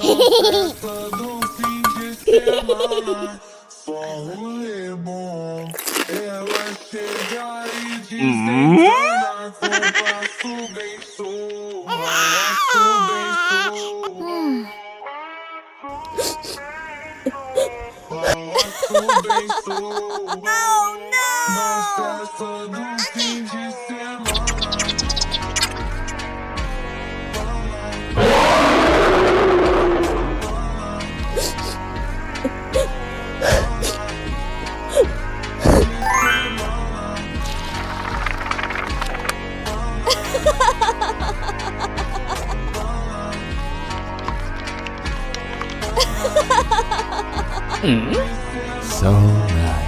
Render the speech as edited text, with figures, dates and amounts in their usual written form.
Conversa do fim de semana, só rolê bom. Ela chega e desencana com passo bem surra, laço bem surra. Laço bem surra. Na festa do fim de semana. So nice.